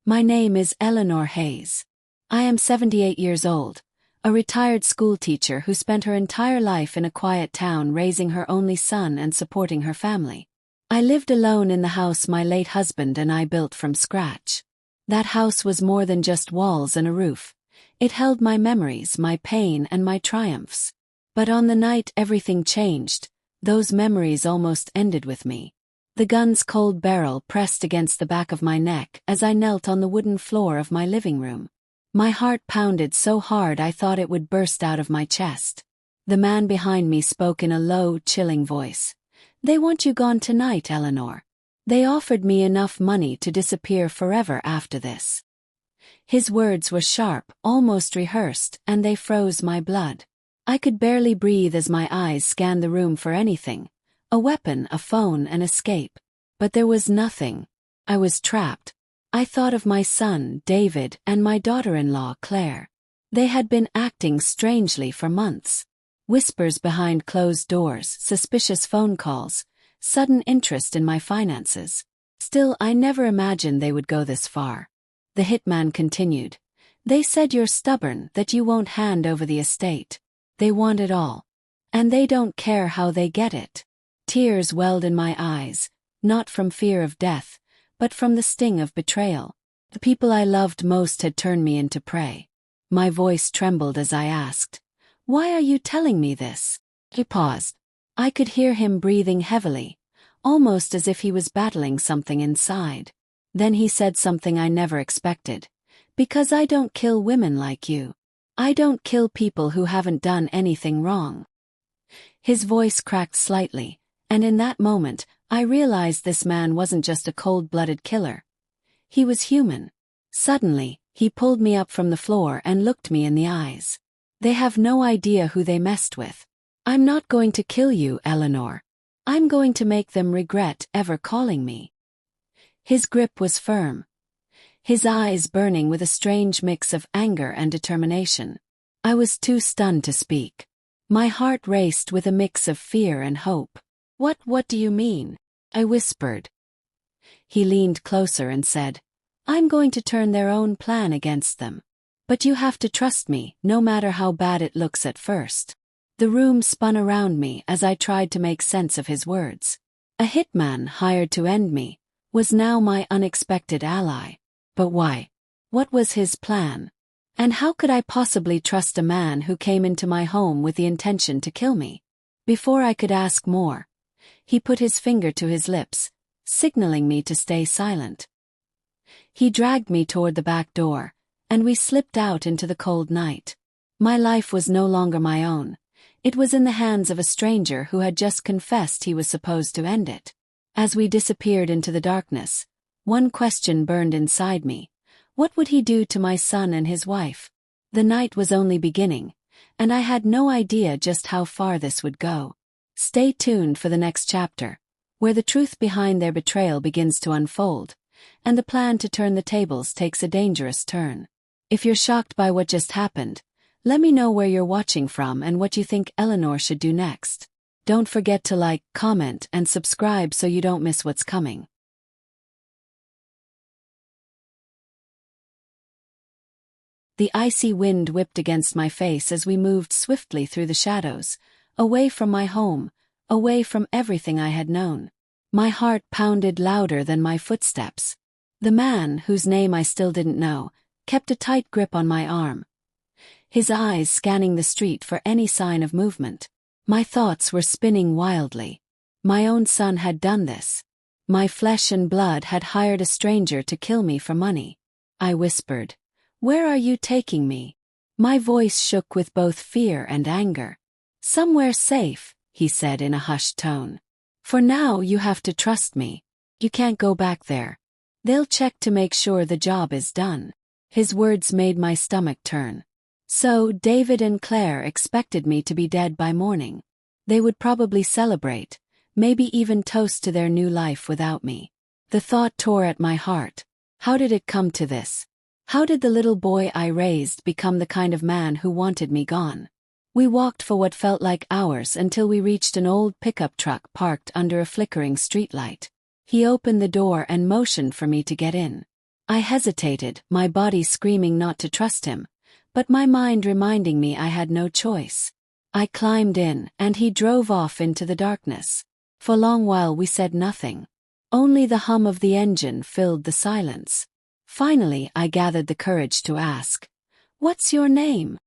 My name is Eleanor Hayes. I am 78 years old, a retired school teacher who spent her entire life in a quiet town raising her only son and supporting her family. I lived alone in the house my late husband and I built from scratch. That house was more than just walls and a roof. It held my memories, my pain, and my triumphs. But on the night everything changed, those memories almost ended with me. The gun's cold barrel pressed against the back of my neck as I knelt on the wooden floor of my living room. My heart pounded so hard I thought it would burst out of my chest. The man behind me spoke in a low, chilling voice. "They want you gone tonight, Eleanor. They offered me enough money to disappear forever after this." His words were sharp, almost rehearsed, and they froze my blood. I could barely breathe as my eyes scanned the room for anything. A weapon, a phone, an escape. But there was nothing. I was trapped. I thought of my son, David, and my daughter-in-law, Claire. They had been acting strangely for months. Whispers behind closed doors, suspicious phone calls, sudden interest in my finances. Still, I never imagined they would go this far. The hitman continued. "They said you're stubborn, that you won't hand over the estate. They want it all. And they don't care how they get it." Tears welled in my eyes, not from fear of death, but from the sting of betrayal. The people I loved most had turned me into prey. My voice trembled as I asked, "Why are you telling me this?" He paused. I could hear him breathing heavily, almost as if he was battling something inside. Then he said something I never expected. "Because I don't kill women like you. I don't kill people who haven't done anything wrong." His voice cracked slightly, and in that moment, I realized this man wasn't just a cold-blooded killer. He was human. Suddenly, he pulled me up from the floor and looked me in the eyes. "They have no idea who they messed with. I'm not going to kill you, Eleanor. I'm going to make them regret ever calling me." His grip was firm. His eyes burning with a strange mix of anger and determination. I was too stunned to speak. My heart raced with a mix of fear and hope. What do you mean?" I whispered. He leaned closer and said, "I'm going to turn their own plan against them. But you have to trust me, no matter how bad it looks at first." The room spun around me as I tried to make sense of his words. A hitman hired to end me was now my unexpected ally. But why? What was his plan? And how could I possibly trust a man who came into my home with the intention to kill me? Before I could ask more, he put his finger to his lips, signaling me to stay silent. He dragged me toward the back door, and we slipped out into the cold night. My life was no longer my own. It was in the hands of a stranger who had just confessed he was supposed to end it. As we disappeared into the darkness, one question burned inside me. What would he do to my son and his wife? The night was only beginning, and I had no idea just how far this would go. Stay tuned for the next chapter, where the truth behind their betrayal begins to unfold, and the plan to turn the tables takes a dangerous turn. If you're shocked by what just happened, let me know where you're watching from and what you think Eleanor should do next. Don't forget to like, comment, and subscribe so you don't miss what's coming. The icy wind whipped against my face as we moved swiftly through the shadows, away from my home, away from everything I had known. My heart pounded louder than my footsteps. The man, whose name I still didn't know, kept a tight grip on my arm, his eyes scanning the street for any sign of movement. My thoughts were spinning wildly. My own son had done this. My flesh and blood had hired a stranger to kill me for money. I whispered, "Where are you taking me?" My voice shook with both fear and anger. "Somewhere safe," he said in a hushed tone. "For now you have to trust me. You can't go back there. They'll check to make sure the job is done." His words made my stomach turn. So David and Claire expected me to be dead by morning. They would probably celebrate, maybe even toast to their new life without me. The thought tore at my heart. How did it come to this? How did the little boy I raised become the kind of man who wanted me gone? We walked for what felt like hours until we reached an old pickup truck parked under a flickering streetlight. He opened the door and motioned for me to get in. I hesitated, my body screaming not to trust him, but my mind reminding me I had no choice. I climbed in, and he drove off into the darkness. For a long while we said nothing. Only the hum of the engine filled the silence. Finally I gathered the courage to ask, "What's your name?"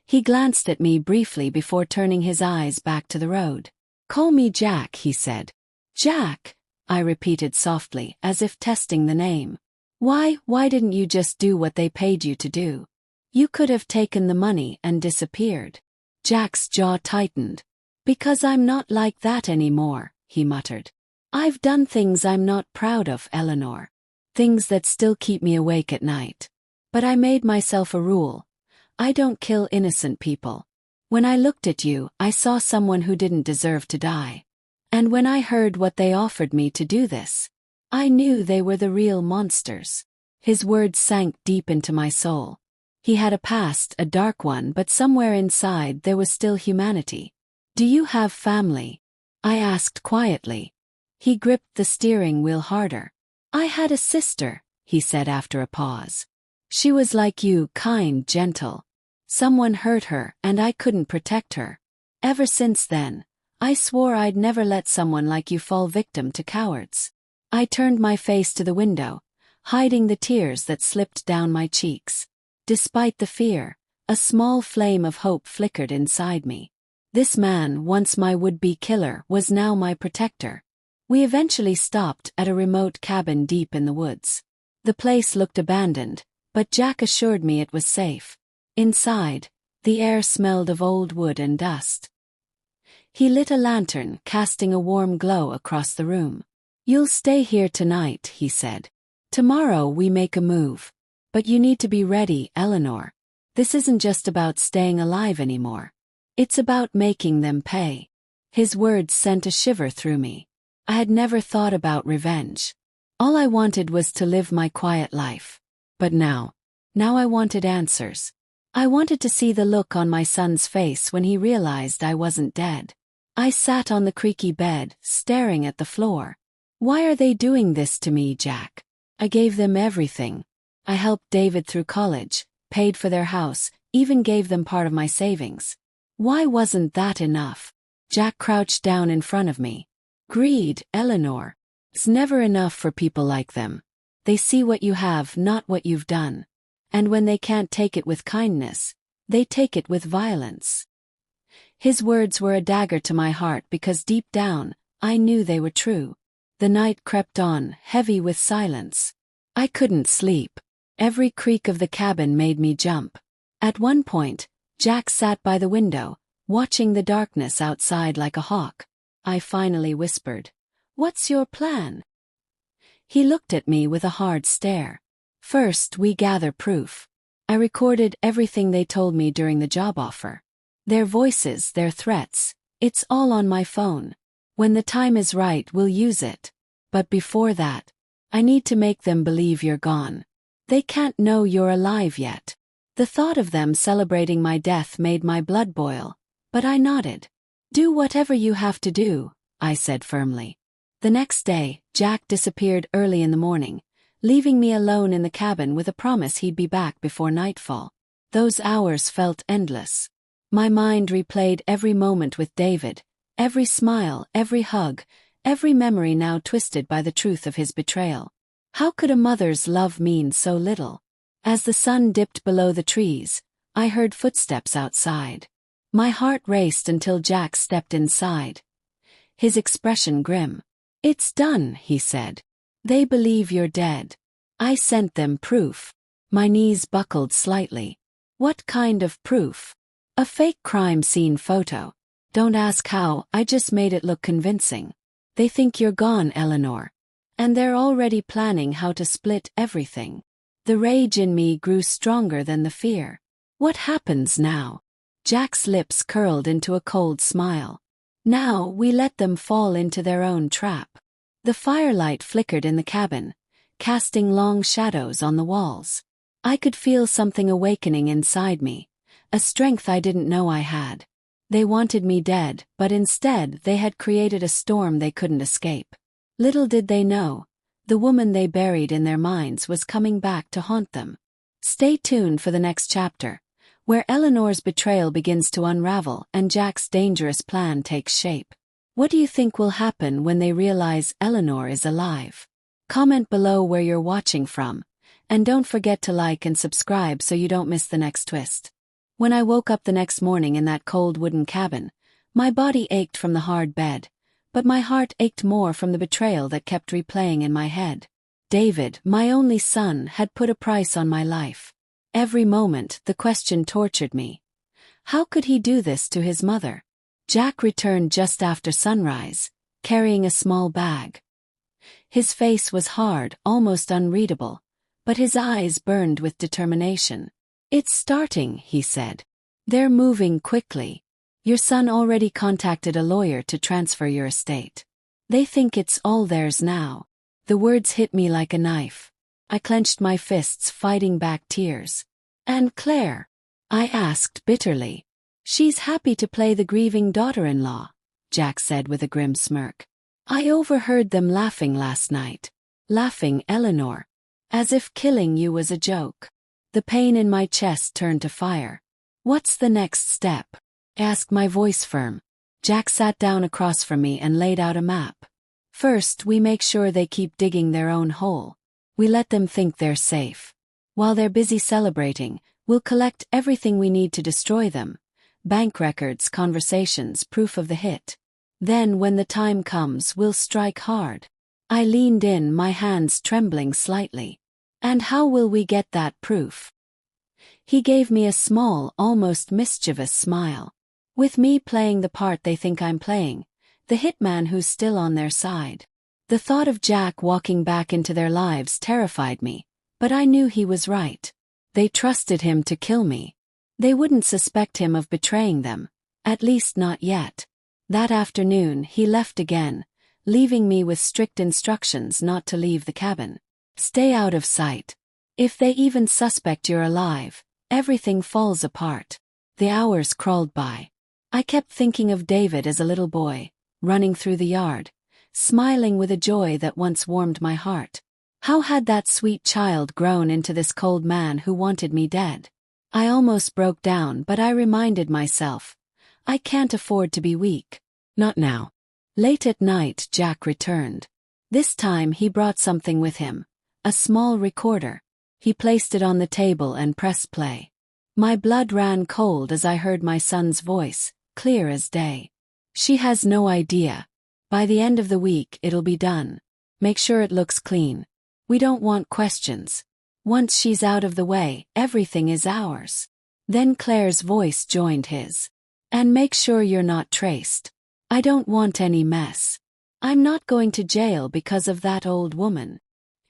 He glanced at me briefly before turning his eyes back to the road. "Call me Jack," he said. "Jack," I repeated softly, as if testing the name. Why didn't you just do what they paid you to do? You could have taken the money and disappeared." Jack's jaw tightened. "Because I'm not like that anymore," he muttered. "I've done things I'm not proud of, Eleanor. Things that still keep me awake at night. But I made myself a rule. I don't kill innocent people. When I looked at you, I saw someone who didn't deserve to die. And when I heard what they offered me to do this, I knew they were the real monsters." His words sank deep into my soul. He had a past, a dark one, but somewhere inside there was still humanity. "Do you have family?" I asked quietly. He gripped the steering wheel harder. "I had a sister," he said after a pause. "She was like you, kind, gentle. Someone hurt her, and I couldn't protect her. Ever since then, I swore I'd never let someone like you fall victim to cowards." I turned my face to the window, hiding the tears that slipped down my cheeks. Despite the fear, a small flame of hope flickered inside me. This man, once my would-be killer, was now my protector. We eventually stopped at a remote cabin deep in the woods. The place looked abandoned, but Jack assured me it was safe. Inside, the air smelled of old wood and dust. He lit a lantern, casting a warm glow across the room. "You'll stay here tonight," he said. "Tomorrow we make a move. But you need to be ready, Eleanor. This isn't just about staying alive anymore. It's about making them pay." His words sent a shiver through me. I had never thought about revenge. All I wanted was to live my quiet life. But now I wanted answers. I wanted to see the look on my son's face when he realized I wasn't dead. I sat on the creaky bed, staring at the floor. "Why are they doing this to me, Jack? I gave them everything. I helped David through college, paid for their house, even gave them part of my savings. Why wasn't that enough?" Jack crouched down in front of me. "Greed, Eleanor. It's never enough for people like them. They see what you have, not what you've done. And when they can't take it with kindness, they take it with violence." His words were a dagger to my heart because deep down, I knew they were true. The night crept on, heavy with silence. I couldn't sleep. Every creak of the cabin made me jump. At one point, Jack sat by the window, watching the darkness outside like a hawk. I finally whispered, "What's your plan?" He looked at me with a hard stare. "First, we gather proof. I recorded everything they told me during the job offer. Their voices, their threats, it's all on my phone. When the time is right, we'll use it. But before that, I need to make them believe you're gone. They can't know you're alive yet." The thought of them celebrating my death made my blood boil, but I nodded. "Do whatever you have to do," I said firmly. The next day, Jack disappeared early in the morning, leaving me alone in the cabin with a promise he'd be back before nightfall. Those hours felt endless. My mind replayed every moment with David, every smile, every hug, every memory now twisted by the truth of his betrayal. How could a mother's love mean so little? As the sun dipped below the trees, I heard footsteps outside. My heart raced until Jack stepped inside. His expression grim. "It's done," he said. "They believe you're dead. I sent them proof." My knees buckled slightly. "What kind of proof?" "A fake crime scene photo. Don't ask how, I just made it look convincing. They think you're gone, Eleanor. And they're already planning how to split everything." The rage in me grew stronger than the fear. "What happens now?" Jack's lips curled into a cold smile. "Now we let them fall into their own trap." The firelight flickered in the cabin, casting long shadows on the walls. I could feel something awakening inside me, a strength I didn't know I had. They wanted me dead, but instead they had created a storm they couldn't escape. Little did they know, The woman they buried in their minds was coming back to haunt them. Stay tuned for the next chapter, where Eleanor's betrayal begins to unravel and Jack's dangerous plan takes shape. What do you think will happen when they realize Eleanor is alive? Comment below where you're watching from, and don't forget to like and subscribe so you don't miss the next twist. When I woke up the next morning in that cold wooden cabin, my body ached from the hard bed, but my heart ached more from the betrayal that kept replaying in my head. David, my only son, had put a price on my life. Every moment, the question tortured me. How could he do this to his mother? Jack returned just after sunrise, carrying a small bag. His face was hard, almost unreadable, but his eyes burned with determination. "It's starting," he said. "They're moving quickly. Your son already contacted a lawyer to transfer your estate. They think it's all theirs now." The words hit me like a knife. I clenched my fists, fighting back tears. "And Claire?" I asked bitterly. "She's happy to play the grieving daughter-in-law," Jack said with a grim smirk. "I overheard them laughing last night. Laughing, Eleanor. As if killing you was a joke." The pain in my chest turned to fire. "What's the next step?" asked my voice firm. Jack sat down across from me and laid out a map. "First, we make sure they keep digging their own hole. We let them think they're safe. While they're busy celebrating, we'll collect everything we need to destroy them. Bank records, conversations, proof of the hit. Then, when the time comes, we'll strike hard." I leaned in, my hands trembling slightly. "And how will we get that proof?" He gave me a small, almost mischievous smile. "With me playing the part they think I'm playing, the hitman who's still on their side." The thought of Jack walking back into their lives terrified me, but I knew he was right. They trusted him to kill me. They wouldn't suspect him of betraying them, at least not yet. That afternoon he left again, leaving me with strict instructions not to leave the cabin. "Stay out of sight. If they even suspect you're alive, everything falls apart." The hours crawled by. I kept thinking of David as a little boy, running through the yard, smiling with a joy that once warmed my heart. How had that sweet child grown into this cold man who wanted me dead? I almost broke down, but I reminded myself, I can't afford to be weak. Not now. Late at night, Jack returned. This time he brought something with him, a small recorder. He placed it on the table and pressed play. My blood ran cold as I heard my son's voice, clear as day. "She has no idea. By the end of the week it'll be done. Make sure it looks clean. We don't want questions. Once she's out of the way, everything is ours." Then Claire's voice joined his. "And make sure you're not traced. I don't want any mess. I'm not going to jail because of that old woman."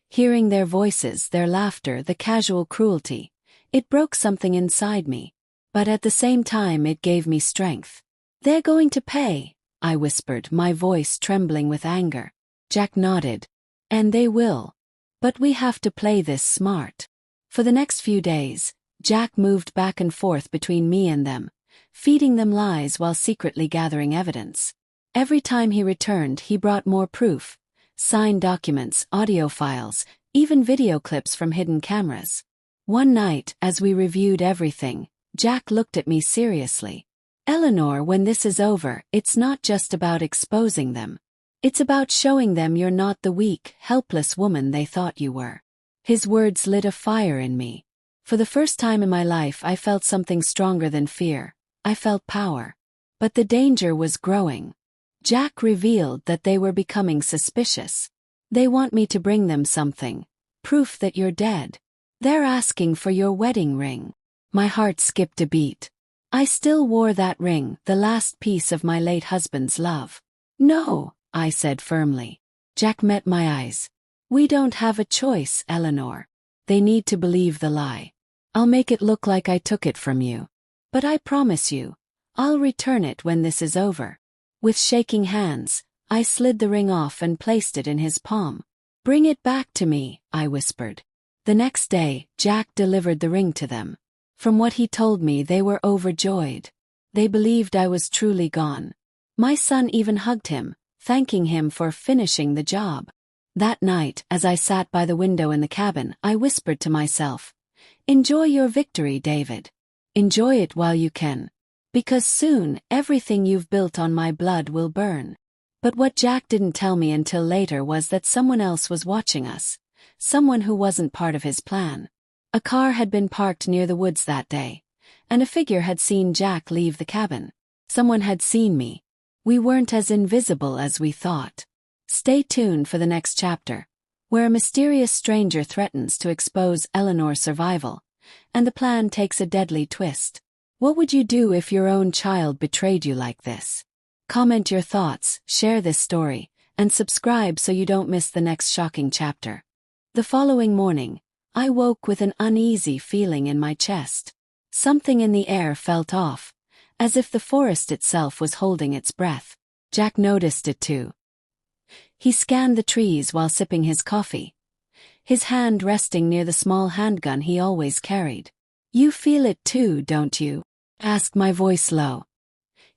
Hearing their voices, their laughter, the casual cruelty, it broke something inside me. But at the same time it gave me strength. "They're going to pay," I whispered, my voice trembling with anger. Jack nodded. "And they will. But we have to play this smart." For the next few days, Jack moved back and forth between me and them, feeding them lies while secretly gathering evidence. Every time he returned, he brought more proof: signed documents, audio files, even video clips from hidden cameras. One night, as we reviewed everything, Jack looked at me seriously. "Eleanor, when this is over, it's not just about exposing them. It's about showing them you're not the weak, helpless woman they thought you were." His words lit a fire in me. For the first time in my life I felt something stronger than fear. I felt power. But the danger was growing. Jack revealed that they were becoming suspicious. "They want me to bring them something. Proof that you're dead. They're asking for your wedding ring." My heart skipped a beat. I still wore that ring, the last piece of my late husband's love. "No," I said firmly. Jack met my eyes. "We don't have a choice, Eleanor. They need to believe the lie. I'll make it look like I took it from you. But I promise you, I'll return it when this is over." With shaking hands, I slid the ring off and placed it in his palm. "Bring it back to me," I whispered. The next day, Jack delivered the ring to them. From what he told me, they were overjoyed. They believed I was truly gone. My son even hugged him, thanking him for finishing the job. That night, as I sat by the window in the cabin, I whispered to myself, "Enjoy your victory, David. Enjoy it while you can. Because soon, everything you've built on my blood will burn." But what Jack didn't tell me until later was that someone else was watching us. Someone who wasn't part of his plan. A car had been parked near the woods that day, and a figure had seen Jack leave the cabin. Someone had seen me. We weren't as invisible as we thought. Stay tuned for the next chapter, where a mysterious stranger threatens to expose Eleanor's survival, and the plan takes a deadly twist. What would you do if your own child betrayed you like this? Comment your thoughts, share this story, and subscribe so you don't miss the next shocking chapter. The following morning, I woke with an uneasy feeling in my chest. Something in the air felt off, as if the forest itself was holding its breath. Jack noticed it too. He scanned the trees while sipping his coffee, his hand resting near the small handgun he always carried. "You feel it too, don't you?" asked my voice low.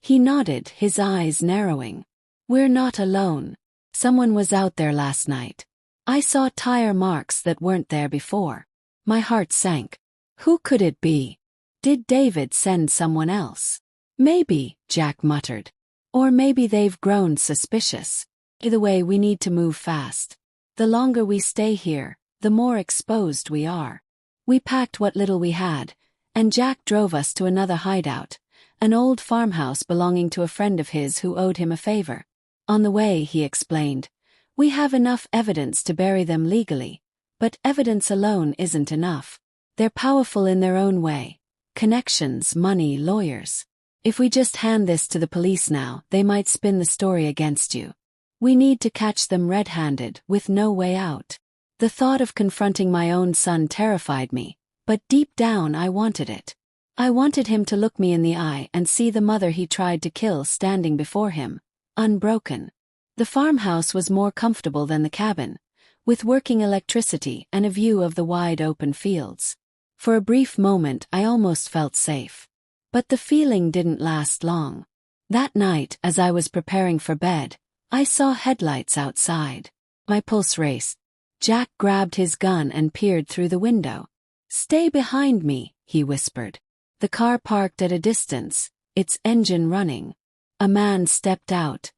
He nodded, his eyes narrowing. "We're not alone. Someone was out there last night. I saw tire marks that weren't there before." My heart sank. Who could it be? Did David send someone else? "Maybe," Jack muttered. "Or maybe they've grown suspicious. Either way, we need to move fast. The longer we stay here, the more exposed we are." We packed what little we had, and Jack drove us to another hideout, an old farmhouse belonging to a friend of his who owed him a favor. On the way, he explained, "We have enough evidence to bury them legally, but evidence alone isn't enough. They're powerful in their own way. Connections, money, lawyers. If we just hand this to the police now, they might spin the story against you. We need to catch them red-handed, with no way out." The thought of confronting my own son terrified me, but deep down I wanted it. I wanted him to look me in the eye and see the mother he tried to kill standing before him, unbroken. The farmhouse was more comfortable than the cabin, with working electricity and a view of the wide open fields. For a brief moment I almost felt safe. But the feeling didn't last long. That night, as I was preparing for bed, I saw headlights outside. My pulse raced. Jack grabbed his gun and peered through the window. "Stay behind me," he whispered. The car parked at a distance, its engine running. A man stepped out,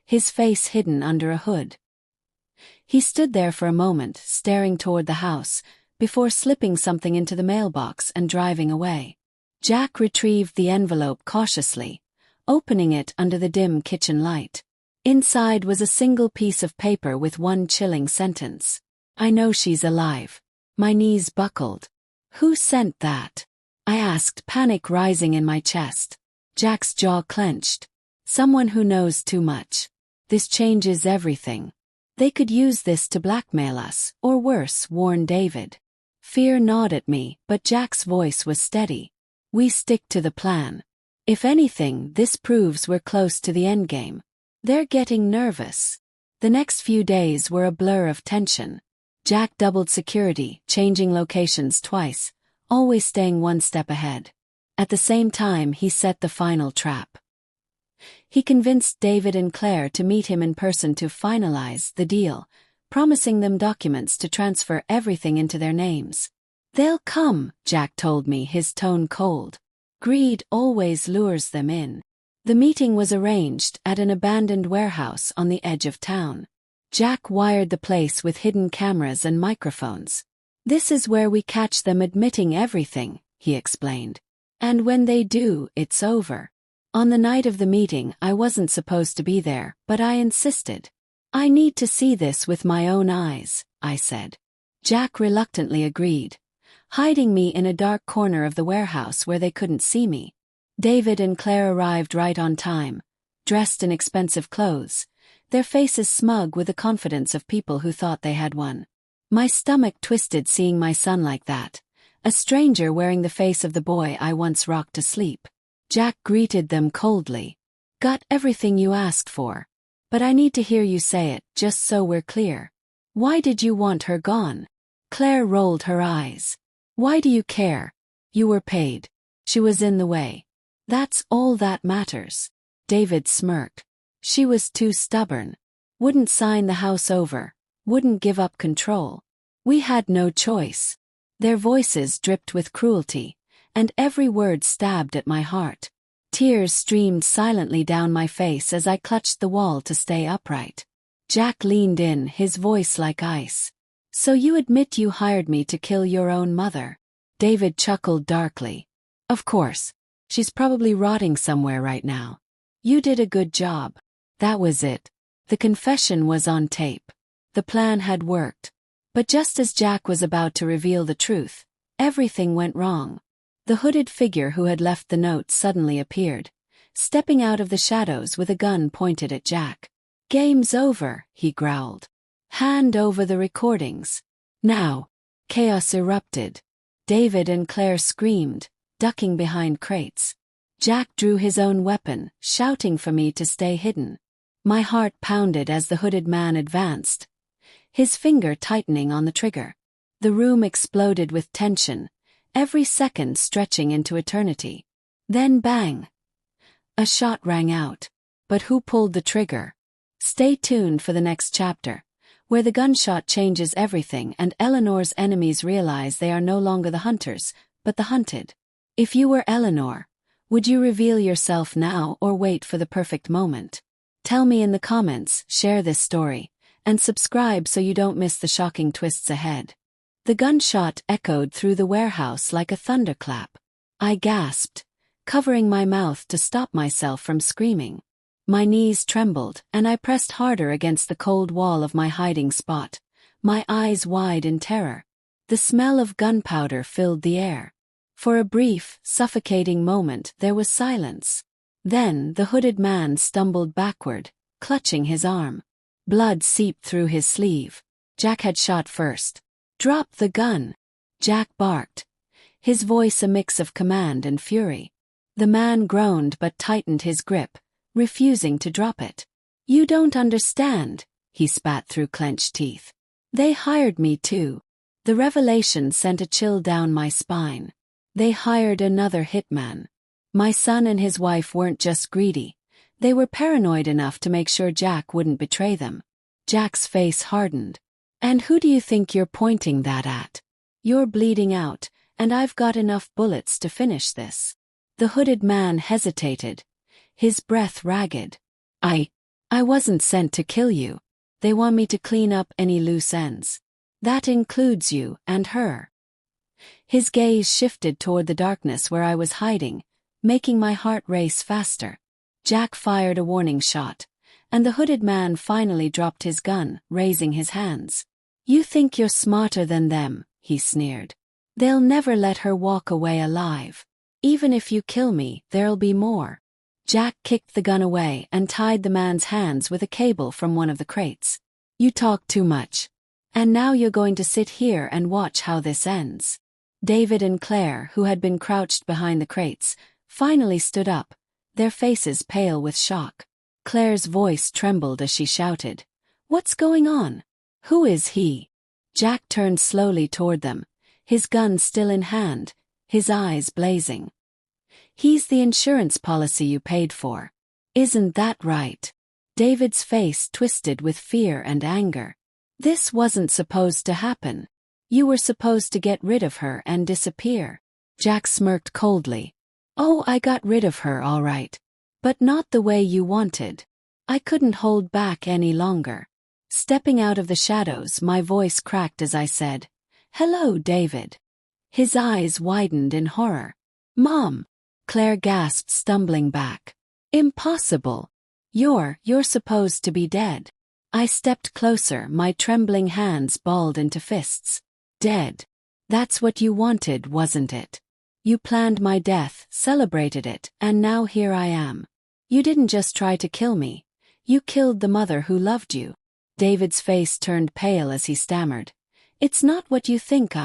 his face hidden under a hood. He stood there for a moment, staring toward the house, before slipping something into the mailbox and driving away. Jack retrieved the envelope cautiously, opening it under the dim kitchen light. Inside was a single piece of paper with one chilling sentence. "I know she's alive." My knees buckled. "Who sent that?" I asked, panic rising in my chest. Jack's jaw clenched. "Someone who knows too much. This changes everything. They could use this to blackmail us, or worse, warn David." Fear gnawed at me, but Jack's voice was steady. "We stick to the plan. If anything, this proves we're close to the endgame." They're getting nervous. The next few days were a blur of tension. Jack doubled security, changing locations twice, always staying one step ahead. At the same time, he set the final trap. He convinced David and Claire to meet him in person to finalize the deal, promising them documents to transfer everything into their names. "They'll come," Jack told me, his tone cold. "Greed always lures them in." The meeting was arranged at an abandoned warehouse on the edge of town. Jack wired the place with hidden cameras and microphones. "This is where we catch them admitting everything," he explained. "And when they do, it's over." On the night of the meeting, I wasn't supposed to be there, but I insisted. "I need to see this with my own eyes," I said. Jack reluctantly agreed, hiding me in a dark corner of the warehouse where they couldn't see me. David and Claire arrived right on time, dressed in expensive clothes, their faces smug with the confidence of people who thought they had won. My stomach twisted seeing my son like that, a stranger wearing the face of the boy I once rocked to sleep. Jack greeted them coldly. "Got everything you asked for. But I need to hear you say it, just so we're clear. Why did you want her gone?" Claire rolled her eyes. "Why do you care? You were paid. She was in the way. That's all that matters." David smirked. "She was too stubborn. Wouldn't sign the house over. wouldn't give up control. We had no choice. Their voices dripped with cruelty, and every word stabbed at my heart. Tears streamed silently down my face as I clutched the wall to stay upright. Jack leaned in, his voice like ice. "So you admit you hired me to kill your own mother?" David chuckled darkly. "Of course. She's probably rotting somewhere right now. You did a good job." That was it. The confession was on tape. The plan had worked. But just as Jack was about to reveal the truth, everything went wrong. The hooded figure who had left the note suddenly appeared, stepping out of the shadows with a gun pointed at Jack. "Game's over," he growled. "Hand over the recordings." Now. Chaos erupted. David and Claire screamed, ducking behind crates. Jack drew his own weapon, shouting for me to stay hidden. My heart pounded as the hooded man advanced, his finger tightening on the trigger. The room exploded with tension, every second stretching into eternity. Then bang! A shot rang out. But who pulled the trigger? Stay tuned for the next chapter, where the gunshot changes everything and Eleanor's enemies realize they are no longer the hunters, but the hunted. If you were Eleanor, would you reveal yourself now or wait for the perfect moment? Tell me in the comments, share this story, and subscribe so you don't miss the shocking twists ahead. The gunshot echoed through the warehouse like a thunderclap. I gasped, covering my mouth to stop myself from screaming. My knees trembled, and I pressed harder against the cold wall of my hiding spot, my eyes wide in terror. The smell of gunpowder filled the air. For a brief, suffocating moment there was silence. Then the hooded man stumbled backward, clutching his arm. Blood seeped through his sleeve. Jack had shot first. "Drop the gun!" Jack barked, his voice a mix of command and fury. The man groaned but tightened his grip, refusing to drop it. "You don't understand," he spat through clenched teeth. "They hired me too." The revelation sent a chill down my spine. They hired another hitman. My son and his wife weren't just greedy. They were paranoid enough to make sure Jack wouldn't betray them. Jack's face hardened. "And who do you think you're pointing that at? You're bleeding out, and I've got enough bullets to finish this." The hooded man hesitated, his breath ragged. I wasn't sent to kill you. They want me to clean up any loose ends. That includes you and her." His gaze shifted toward the darkness where I was hiding, making my heart race faster. Jack fired a warning shot, and the hooded man finally dropped his gun, raising his hands. "You think you're smarter than them," he sneered. "They'll never let her walk away alive. Even if you kill me, there'll be more." Jack kicked the gun away and tied the man's hands with a cable from one of the crates. "You talk too much. And now you're going to sit here and watch how this ends." David and Claire, who had been crouched behind the crates, finally stood up, their faces pale with shock. Claire's voice trembled as she shouted, "What's going on? Who is he?" Jack turned slowly toward them, his gun still in hand, his eyes blazing. "He's the insurance policy you paid for. Isn't that right?" David's face twisted with fear and anger. "This wasn't supposed to happen. You were supposed to get rid of her and disappear." Jack smirked coldly. "Oh, I got rid of her all right. But not the way you wanted. I couldn't hold back any longer." Stepping out of the shadows, my voice cracked as I said, "Hello, David." His eyes widened in horror. "Mom!" Claire gasped, stumbling back. "Impossible. You're supposed to be dead." I stepped closer, my trembling hands balled into fists. "Dead. That's what you wanted, wasn't it? You planned my death, celebrated it, and now here I am. You didn't just try to kill me. You killed the mother who loved you." David's face turned pale as he stammered. "It's not what you think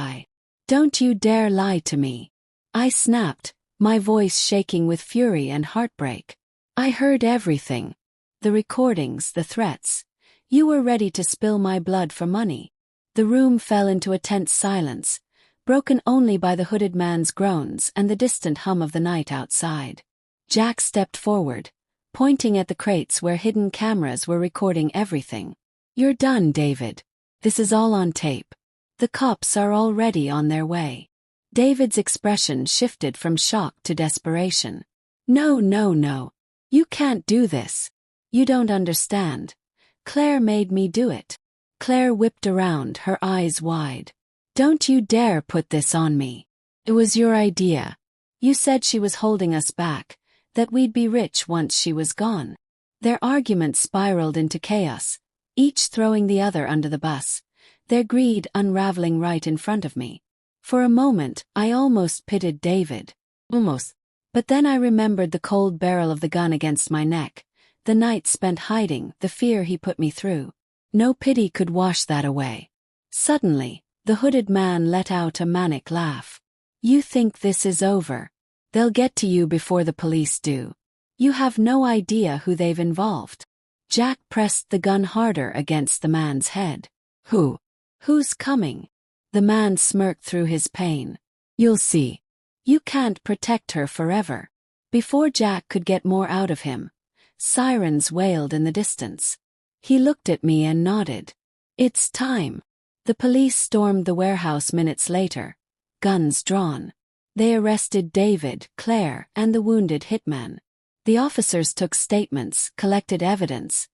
Don't you dare lie to me." I snapped, my voice shaking with fury and heartbreak. "I heard everything. The recordings, the threats. You were ready to spill my blood for money." The room fell into a tense silence, broken only by the hooded man's groans and the distant hum of the night outside. Jack stepped forward, pointing at the crates where hidden cameras were recording everything. "You're done, David. This is all on tape. The cops are already on their way." David's expression shifted from shock to desperation. "No, no, no. You can't do this. You don't understand. Claire made me do it." Claire whipped around, her eyes wide. "Don't you dare put this on me. It was your idea. You said she was holding us back, that we'd be rich once she was gone." Their argument spiraled into chaos, each throwing the other under the bus, their greed unraveling right in front of me. For a moment, I almost pitied David. Almost. But then I remembered the cold barrel of the gun against my neck, the night spent hiding, the fear he put me through. No pity could wash that away. Suddenly, the hooded man let out a manic laugh. "You think this is over? They'll get to you before the police do. You have no idea who they've involved." Jack pressed the gun harder against the man's head. Who's coming?" The man smirked through his pain. "You'll see. You can't protect her forever." Before Jack could get more out of him, sirens wailed in the distance. He looked at me and nodded. "It's time." The police stormed the warehouse minutes later, guns drawn. They arrested David, Claire, and the wounded hitman. The officers took statements, collected evidence,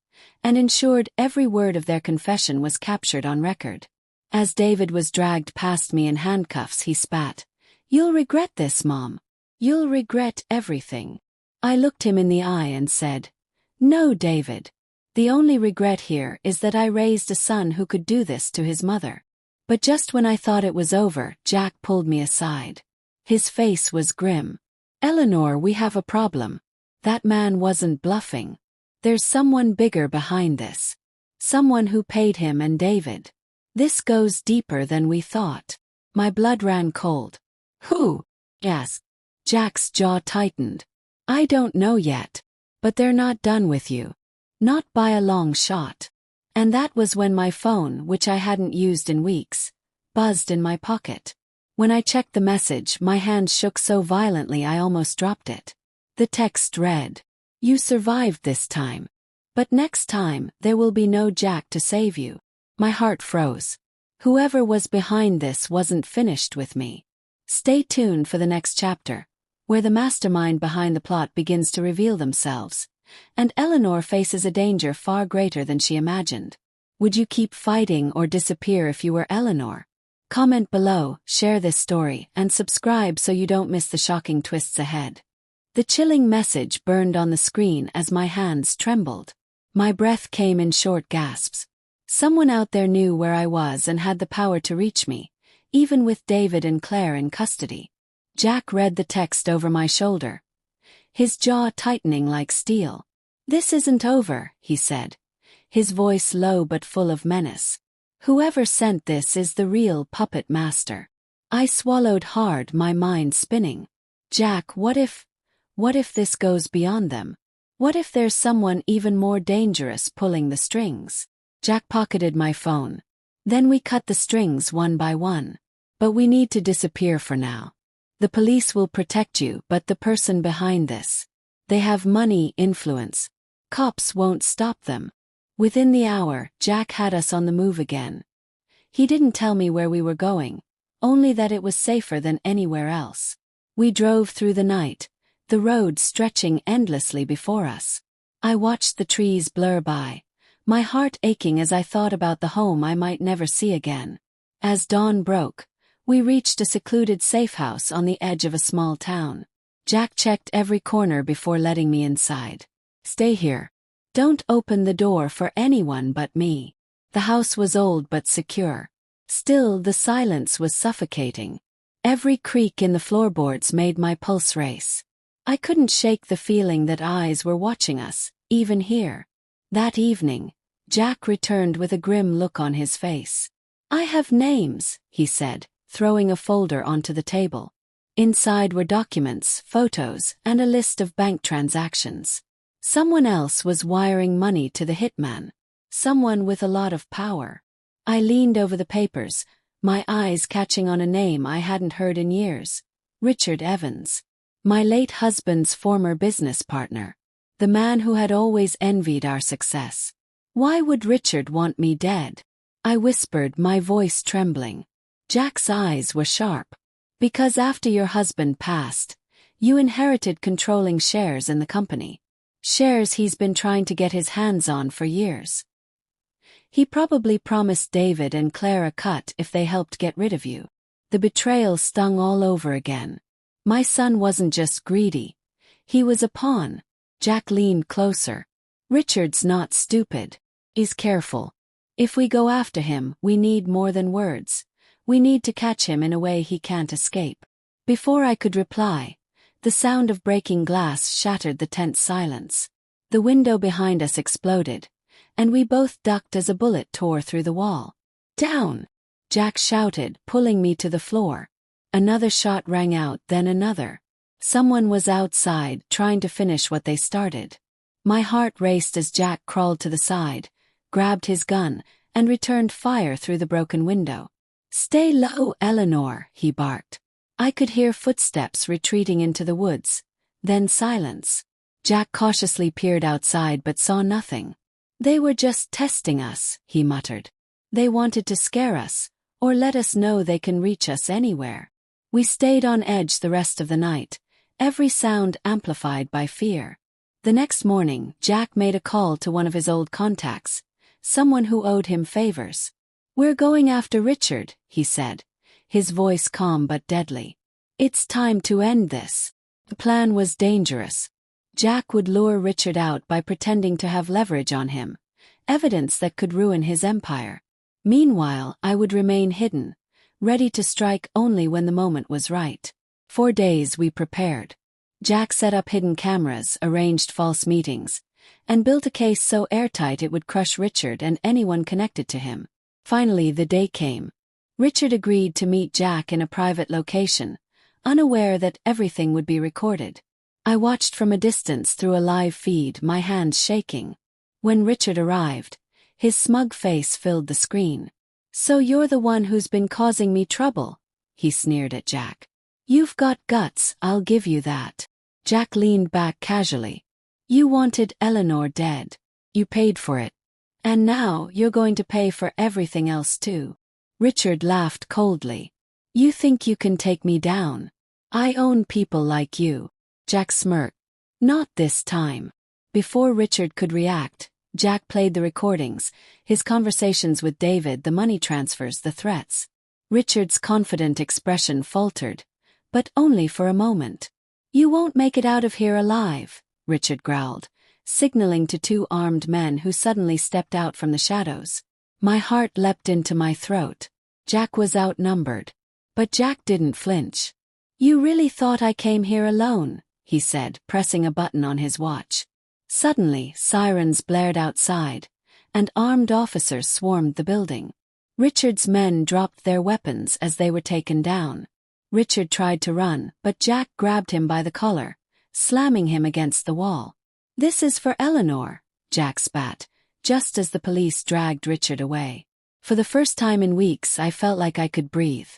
and ensured every word of their confession was captured on record. As David was dragged past me in handcuffs, he spat. "You'll regret this, Mom. You'll regret everything." I looked him in the eye and said, "No, David. The only regret here is that I raised a son who could do this to his mother." But just when I thought it was over, Jack pulled me aside. His face was grim. "Eleanor, we have a problem. That man wasn't bluffing. There's someone bigger behind this. Someone who paid him and David. This goes deeper than we thought." My blood ran cold. "Who?" asked. Jack's jaw tightened. "I don't know yet. But they're not done with you. Not by a long shot." And that was when my phone, which I hadn't used in weeks, buzzed in my pocket. When I checked the message, my hand shook so violently I almost dropped it. The text read, "You survived this time. But next time, there will be no Jack to save you." My heart froze. Whoever was behind this wasn't finished with me. Stay tuned for the next chapter, where the mastermind behind the plot begins to reveal themselves, and Eleanor faces a danger far greater than she imagined. Would you keep fighting or disappear if you were Eleanor? Comment below, share this story, and subscribe so you don't miss the shocking twists ahead. The chilling message burned on the screen as my hands trembled. My breath came in short gasps. Someone out there knew where I was and had the power to reach me, even with David and Claire in custody. Jack read the text over my shoulder, his jaw tightening like steel. "This isn't over," he said, his voice low but full of menace. "Whoever sent this is the real puppet master." I swallowed hard, my mind spinning. Jack, what if this goes beyond them? What if there's someone even more dangerous pulling the strings? Jack pocketed my phone. "Then we cut the strings one by one. But we need to disappear for now. The police will protect you, but the person behind this, they have money, influence. Cops won't stop them." Within the hour, Jack had us on the move again. He didn't tell me where we were going, only that it was safer than anywhere else. We drove through the night, the road stretching endlessly before us. I watched the trees blur by, my heart aching as I thought about the home I might never see again. As dawn broke, we reached a secluded safe house on the edge of a small town. Jack checked every corner before letting me inside. "Stay here. Don't open the door for anyone but me." The house was old but secure. Still, the silence was suffocating. Every creak in the floorboards made my pulse race. I couldn't shake the feeling that eyes were watching us, even here. That evening, Jack returned with a grim look on his face. "I have names," he said, throwing a folder onto the table. Inside were documents, photos, and a list of bank transactions. Someone else was wiring money to the hitman. Someone with a lot of power. I leaned over the papers, my eyes catching on a name I hadn't heard in years. Richard Evans. My late husband's former business partner. The man who had always envied our success. Why would Richard want me dead? I whispered, my voice trembling. Jack's eyes were sharp. Because after your husband passed, you inherited controlling shares in the company. Shares he's been trying to get his hands on for years. He probably promised David and Claire a cut if they helped get rid of you. The betrayal stung all over again. My son wasn't just greedy. He was a pawn. Jack leaned closer. Richard's not stupid. He's careful. If we go after him, we need more than words. We need to catch him in a way he can't escape. Before I could reply, the sound of breaking glass shattered the tense silence. The window behind us exploded, and we both ducked as a bullet tore through the wall. Down! Jack shouted, pulling me to the floor. Another shot rang out, then another. Someone was outside, trying to finish what they started. My heart raced as Jack crawled to the side, grabbed his gun, and returned fire through the broken window. Stay low, Eleanor, he barked. I could hear footsteps retreating into the woods, then silence. Jack cautiously peered outside but saw nothing. They were just testing us, he muttered. They wanted to scare us, or let us know they can reach us anywhere. We stayed on edge the rest of the night, every sound amplified by fear. The next morning, Jack made a call to one of his old contacts, someone who owed him favors. We're going after Richard, he said, his voice calm but deadly. It's time to end this. The plan was dangerous. Jack would lure Richard out by pretending to have leverage on him, evidence that could ruin his empire. Meanwhile, I would remain hidden, ready to strike only when the moment was right. 4 days we prepared. Jack set up hidden cameras, arranged false meetings, and built a case so airtight it would crush Richard and anyone connected to him. Finally, the day came. Richard agreed to meet Jack in a private location, unaware that everything would be recorded. I watched from a distance through a live feed, my hands shaking. When Richard arrived, his smug face filled the screen. So you're the one who's been causing me trouble, he sneered at Jack. You've got guts, I'll give you that. Jack leaned back casually. You wanted Eleanor dead. You paid for it. And now you're going to pay for everything else too. Richard laughed coldly. You think you can take me down? I own people like you. Jack smirked. Not this time. Before Richard could react, Jack played the recordings, his conversations with David, the money transfers, the threats. Richard's confident expression faltered, but only for a moment. You won't make it out of here alive, Richard growled, signaling to 2 armed men who suddenly stepped out from the shadows. My heart leapt into my throat. Jack was outnumbered. But Jack didn't flinch. You really thought I came here alone, he said, pressing a button on his watch. Suddenly, sirens blared outside, and armed officers swarmed the building. Richard's men dropped their weapons as they were taken down. Richard tried to run, but Jack grabbed him by the collar, slamming him against the wall. This is for Eleanor, Jack spat, just as the police dragged Richard away. For the first time in weeks, I felt like I could breathe.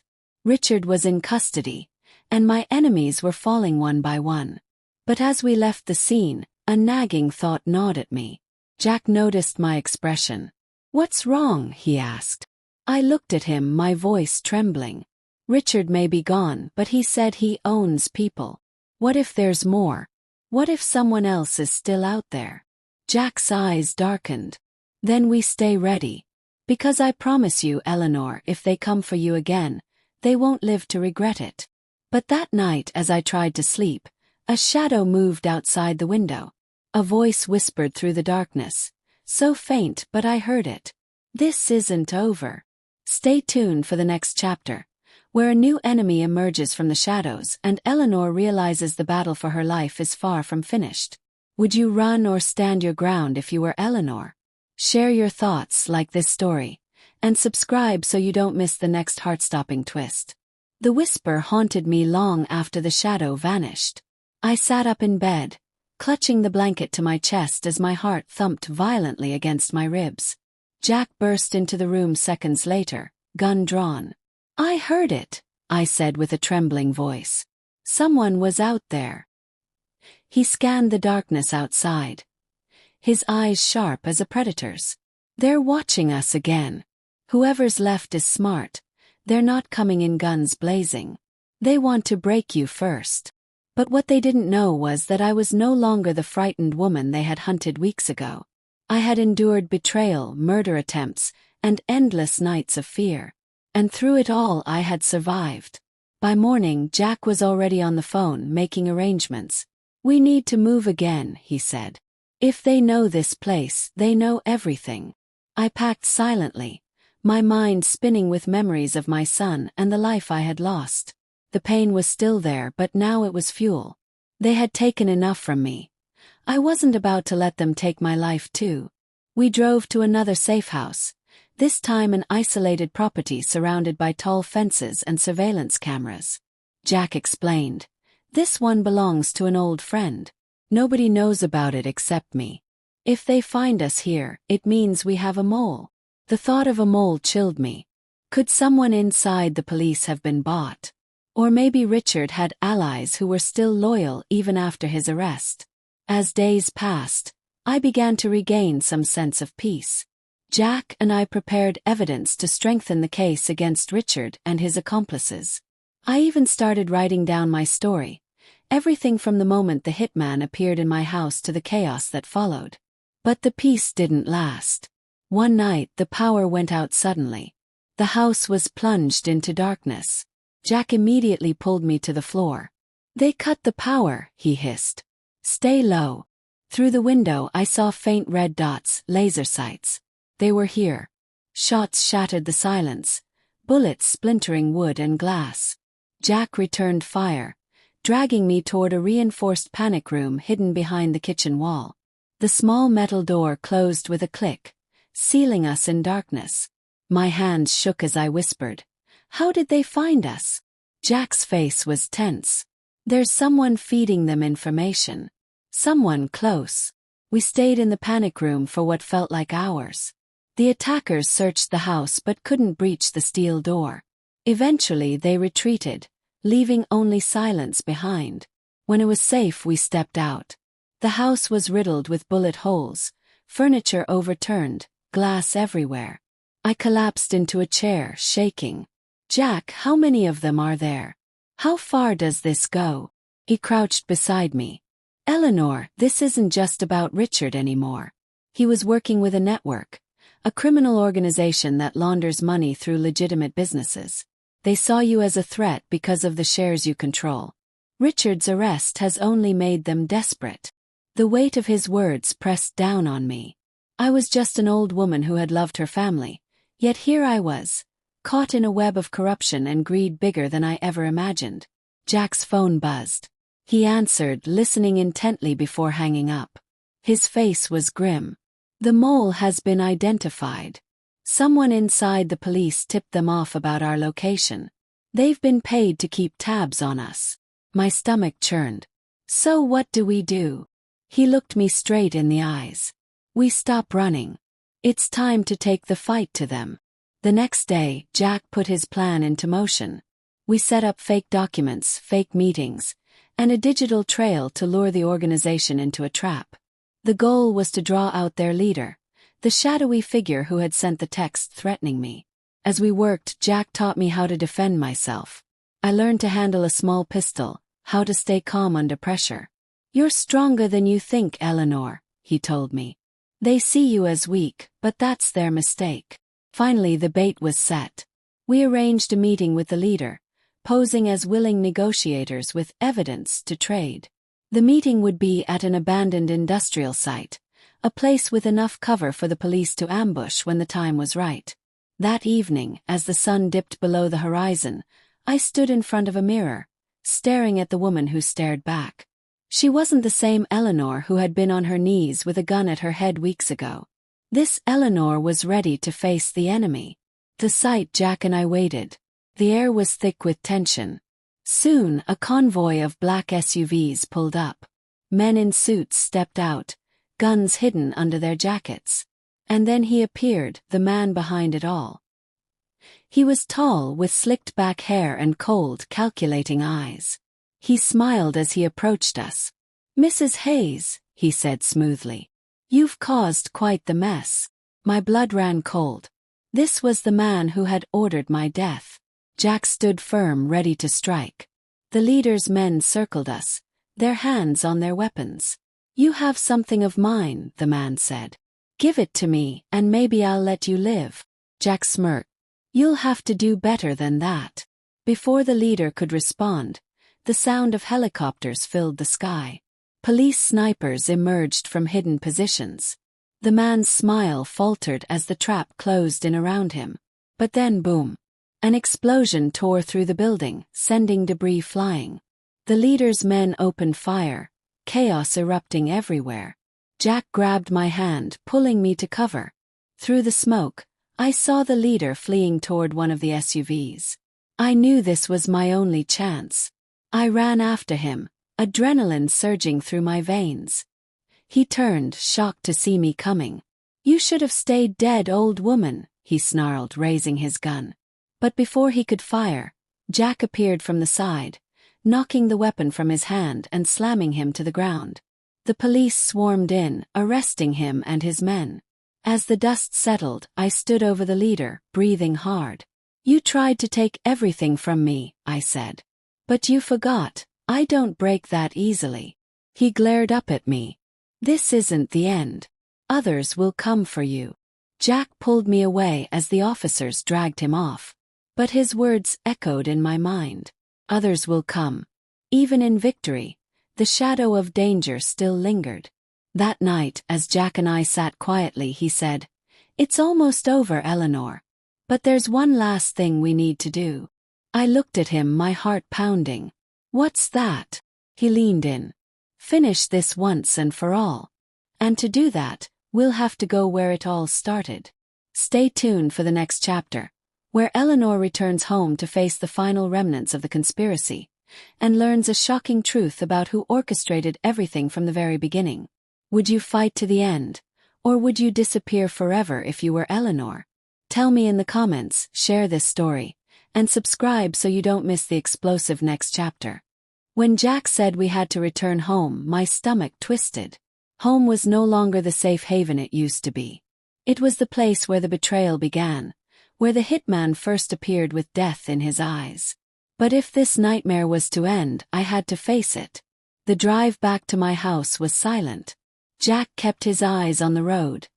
Richard was in custody, and my enemies were falling one by one. But as we left the scene, a nagging thought gnawed at me. Jack noticed my expression. What's wrong? He asked. I looked at him, my voice trembling. Richard may be gone, but he said he owns people. What if there's more? What if someone else is still out there? Jack's eyes darkened. Then we stay ready. Because I promise you, Eleanor, if they come for you again, they won't live to regret it. But that night, as I tried to sleep, a shadow moved outside the window. A voice whispered through the darkness, so faint but I heard it. This isn't over. Stay tuned for the next chapter, where a new enemy emerges from the shadows and Eleanor realizes the battle for her life is far from finished. Would you run or stand your ground if you were Eleanor? Share your thoughts, like this story, and subscribe so you don't miss the next heart-stopping twist. The whisper haunted me long after the shadow vanished. I sat up in bed, clutching the blanket to my chest as my heart thumped violently against my ribs. Jack burst into the room seconds later, gun drawn. I heard it, I said with a trembling voice. Someone was out there. He scanned the darkness outside, his eyes sharp as a predator's. They're watching us again. Whoever's left is smart. They're not coming in guns blazing. They want to break you first. But what they didn't know was that I was no longer the frightened woman they had hunted weeks ago. I had endured betrayal, murder attempts, and endless nights of fear. And through it all I had survived. By morning, Jack was already on the phone making arrangements. "We need to move again," he said. "If they know this place, they know everything." I packed silently, my mind spinning with memories of my son and the life I had lost. The pain was still there, but now it was fuel. They had taken enough from me. I wasn't about to let them take my life too. We drove to another safe house, this time an isolated property surrounded by tall fences and surveillance cameras. Jack explained, "This one belongs to an old friend. Nobody knows about it except me. If they find us here, it means we have a mole." The thought of a mole chilled me. Could someone inside the police have been bought? Or maybe Richard had allies who were still loyal even after his arrest. As days passed, I began to regain some sense of peace. Jack and I prepared evidence to strengthen the case against Richard and his accomplices. I even started writing down my story, everything from the moment the hitman appeared in my house to the chaos that followed. But the peace didn't last. One night the power went out suddenly. The house was plunged into darkness. Jack immediately pulled me to the floor. "They cut the power," he hissed. "Stay low." Through the window I saw faint red dots, laser sights. They were here. Shots shattered the silence, bullets splintering wood and glass. Jack returned fire, dragging me toward a reinforced panic room hidden behind the kitchen wall. The small metal door closed with a click, sealing us in darkness. My hands shook as I whispered, "How did they find us?" Jack's face was tense. "There's someone feeding them information. Someone close." We stayed in the panic room for what felt like hours. The attackers searched the house but couldn't breach the steel door. Eventually they retreated, leaving only silence behind. When it was safe, we stepped out. The house was riddled with bullet holes, furniture overturned, glass everywhere. I collapsed into a chair, shaking. "Jack, how many of them are there? How far does this go?" He crouched beside me. "Eleanor, this isn't just about Richard anymore. He was working with a network, a criminal organization that launders money through legitimate businesses. They saw you as a threat because of the shares you control. Richard's arrest has only made them desperate." The weight of his words pressed down on me. I was just an old woman who had loved her family, yet here I was, caught in a web of corruption and greed bigger than I ever imagined. Jack's phone buzzed. He answered, listening intently before hanging up. His face was grim. "The mole has been identified. Someone inside the police tipped them off about our location. They've been paid to keep tabs on us." My stomach churned. "So what do we do?" He looked me straight in the eyes. "We stop running. It's time to take the fight to them." The next day, Jack put his plan into motion. We set up fake documents, fake meetings, and a digital trail to lure the organization into a trap. The goal was to draw out their leader, the shadowy figure who had sent the text threatening me. As we worked, Jack taught me how to defend myself. I learned to handle a small pistol, how to stay calm under pressure. "You're stronger than you think, Eleanor," he told me. "They see you as weak, but that's their mistake." Finally, the bait was set. We arranged a meeting with the leader, posing as willing negotiators with evidence to trade. The meeting would be at an abandoned industrial site, a place with enough cover for the police to ambush when the time was right. That evening, as the sun dipped below the horizon, I stood in front of a mirror, staring at the woman who stared back. She wasn't the same Eleanor who had been on her knees with a gun at her head weeks ago. This Eleanor was ready to face the enemy. The site Jack and I waited. The air was thick with tension. Soon, a convoy of black SUVs pulled up. Men in suits stepped out, guns hidden under their jackets. And then he appeared, the man behind it all. He was tall, with slicked back hair and cold, calculating eyes. He smiled as he approached us. "Mrs. Hayes," he said smoothly, "you've caused quite the mess." My blood ran cold. This was the man who had ordered my death. Jack stood firm, ready to strike. The leader's men circled us, their hands on their weapons. "You have something of mine," the man said. "Give it to me, and maybe I'll let you live." Jack smirked. "You'll have to do better than that." Before the leader could respond, the sound of helicopters filled the sky. Police snipers emerged from hidden positions. The man's smile faltered as the trap closed in around him. But then boom! An explosion tore through the building, sending debris flying. The leader's men opened fire, chaos erupting everywhere. Jack grabbed my hand, pulling me to cover. Through the smoke, I saw the leader fleeing toward one of the SUVs. I knew this was my only chance. I ran after him, adrenaline surging through my veins. He turned, shocked to see me coming. "You should have stayed dead, old woman," he snarled, raising his gun. But before he could fire, Jack appeared from the side, knocking the weapon from his hand and slamming him to the ground. The police swarmed in, arresting him and his men. As the dust settled, I stood over the leader, breathing hard. "You tried to take everything from me," I said. "But you forgot, I don't break that easily." He glared up at me. "This isn't the end. Others will come for you." Jack pulled me away as the officers dragged him off. But his words echoed in my mind. Others will come. Even in victory, the shadow of danger still lingered. That night, as Jack and I sat quietly, he said, "It's almost over, Eleanor. But there's one last thing we need to do." I looked at him, my heart pounding. "What's that?" He leaned in. "Finish this once and for all. And to do that, we'll have to go where it all started." Stay tuned for the next chapter, where Eleanor returns home to face the final remnants of the conspiracy, and learns a shocking truth about who orchestrated everything from the very beginning. Would you fight to the end, or would you disappear forever if you were Eleanor? Tell me in the comments, share this story, and subscribe so you don't miss the explosive next chapter. When Jack said we had to return home, my stomach twisted. Home was no longer the safe haven it used to be. It was the place where the betrayal began, where the hitman first appeared with death in his eyes. But if this nightmare was to end, I had to face it. The drive back to my house was silent. Jack kept his eyes on the road,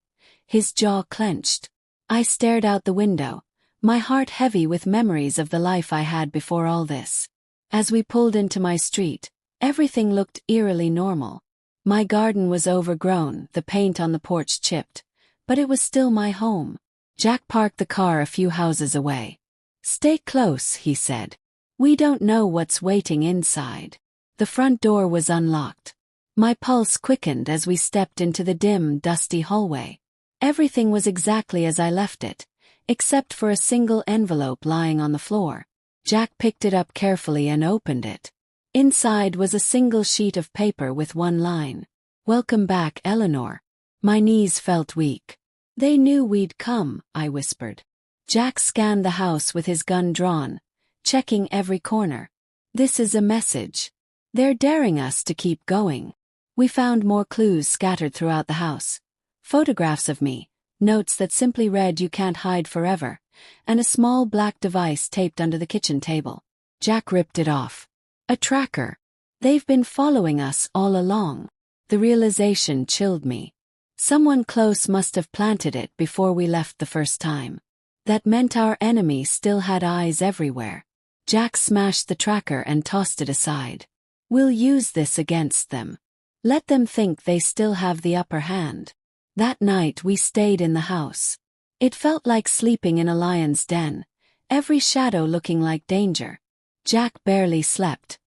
his jaw clenched. I stared out the window, my heart heavy with memories of the life I had before all this. As we pulled into my street, everything looked eerily normal. My garden was overgrown, the paint on the porch chipped, but it was still my home. Jack parked the car a few houses away. "Stay close," he said. "We don't know what's waiting inside." The front door was unlocked. My pulse quickened as we stepped into the dim, dusty hallway. Everything was exactly as I left it, except for a single envelope lying on the floor. Jack picked it up carefully and opened it. Inside was a single sheet of paper with one line. "Welcome back, Eleanor." My knees felt weak. "They knew we'd come," I whispered. Jack scanned the house with his gun drawn, checking every corner. "This is a message. They're daring us to keep going." We found more clues scattered throughout the house. Photographs of me, notes that simply read "You can't hide forever," and a small black device taped under the kitchen table. Jack ripped it off. A tracker. They've been following us all along. The realization chilled me. Someone close must have planted it before we left the first time. That meant our enemy still had eyes everywhere. Jack smashed the tracker and tossed it aside. "We'll use this against them. Let them think they still have the upper hand." That night we stayed in the house. It felt like sleeping in a lion's den, every shadow looking like danger. Jack barely slept.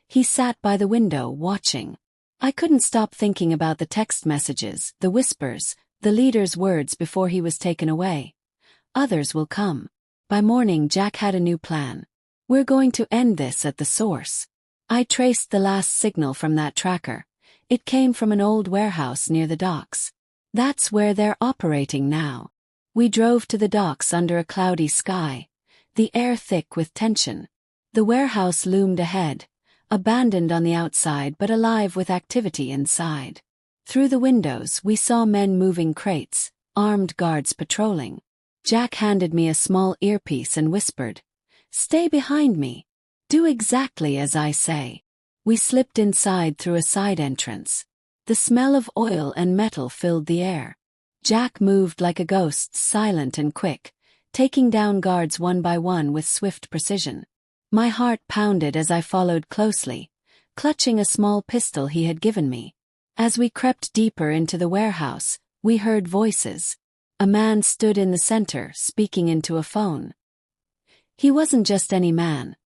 He sat by the window watching. I couldn't stop thinking about the text messages, the whispers, the leader's words before he was taken away. Others will come. By morning Jack had a new plan. "We're going to end this at the source." I traced the last signal from that tracker. It came from an old warehouse near the docks. That's where they're operating now. We drove to the docks under a cloudy sky, the air thick with tension. The warehouse loomed ahead, abandoned on the outside but alive with activity inside. Through the windows we saw men moving crates, armed guards patrolling. Jack handed me a small earpiece and whispered, "Stay behind me. Do exactly as I say." We slipped inside through a side entrance. The smell of oil and metal filled the air. Jack moved like a ghost, silent and quick, taking down guards one by one with swift precision. My heart pounded as I followed closely, clutching a small pistol he had given me. As we crept deeper into the warehouse, we heard voices. A man stood in the center, speaking into a phone. He wasn't just any man.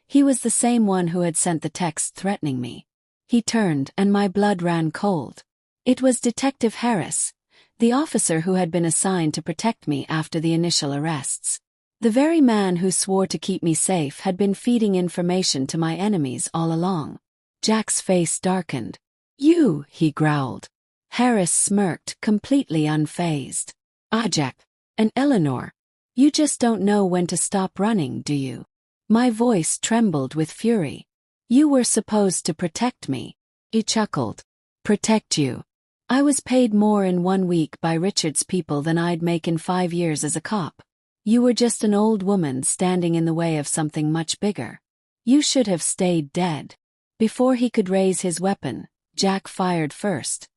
He was the same one who had sent the text threatening me. He turned, and my blood ran cold. It was Detective Harris, the officer who had been assigned to protect me after the initial arrests. The very man who swore to keep me safe had been feeding information to my enemies all along. Jack's face darkened. "You," he growled. Harris smirked, completely unfazed. "Ah, Jack. And Eleanor. You just don't know when to stop running, do you?" My voice trembled with fury. "You were supposed to protect me." He chuckled. "Protect you? I was paid more in 1 week by Richard's people than I'd make in 5 years as a cop. You were just an old woman standing in the way of something much bigger. You should have stayed dead." Before he could raise his weapon, Jack fired first,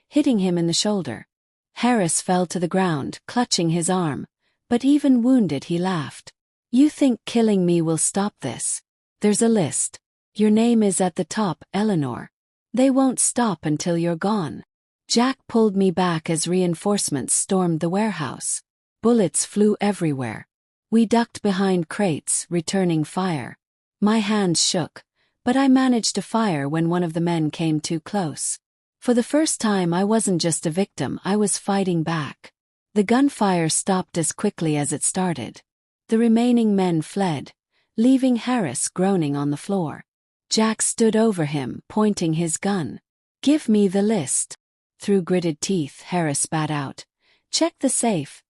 hitting him in the shoulder. Harris fell to the ground, clutching his arm, but even wounded he laughed. "You think killing me will stop this? There's a list. Your name is at the top, Eleanor. They won't stop until you're gone." Jack pulled me back as reinforcements stormed the warehouse. Bullets flew everywhere. We ducked behind crates, returning fire. My hands shook, but I managed to fire when one of the men came too close. For the first time, I wasn't just a victim, I was fighting back. The gunfire stopped as quickly as it started. The remaining men fled, leaving Harris groaning on the floor. Jack stood over him, pointing his gun. "Give me the list." Through gritted teeth, Harris spat out, "Check the safe.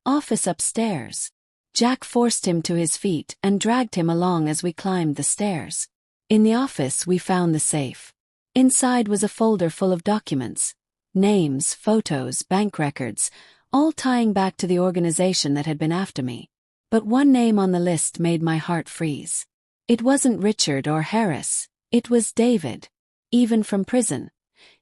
Office upstairs." Jack forced him to his feet and dragged him along as we climbed the stairs. In the office, we found the safe. Inside was a folder full of documents. Names, photos, bank records, all tying back to the organization that had been after me. But one name on the list made my heart freeze. It wasn't Richard or Harris, it was David. Even from prison,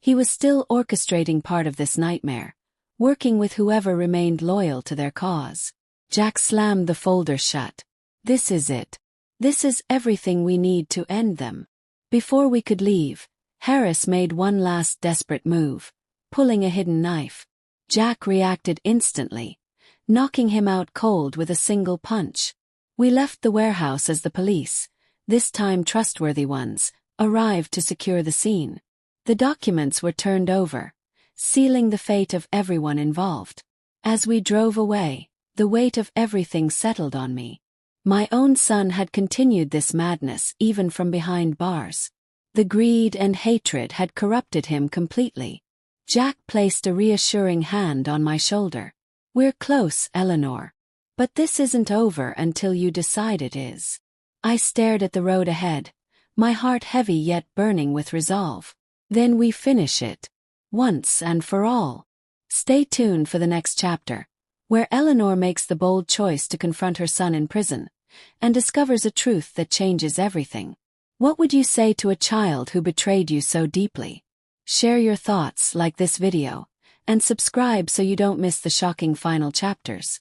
he was still orchestrating part of this nightmare, working with whoever remained loyal to their cause. Jack slammed the folder shut. "This is it. This is everything we need to end them." Before we could leave, Harris made one last desperate move, pulling a hidden knife. Jack reacted instantly, knocking him out cold with a single punch. We left the warehouse as the police, this time trustworthy ones, arrived to secure the scene. The documents were turned over, sealing the fate of everyone involved. As we drove away, the weight of everything settled on me. My own son had continued this madness even from behind bars. The greed and hatred had corrupted him completely. Jack placed a reassuring hand on my shoulder. "We're close, Eleanor. But this isn't over until you decide it is." I stared at the road ahead, my heart heavy yet burning with resolve. Then we finish it. Once and for all. Stay tuned for the next chapter, where Eleanor makes the bold choice to confront her son in prison, and discovers a truth that changes everything. What would you say to a child who betrayed you so deeply? Share your thoughts, like this video, and subscribe so you don't miss the shocking final chapters.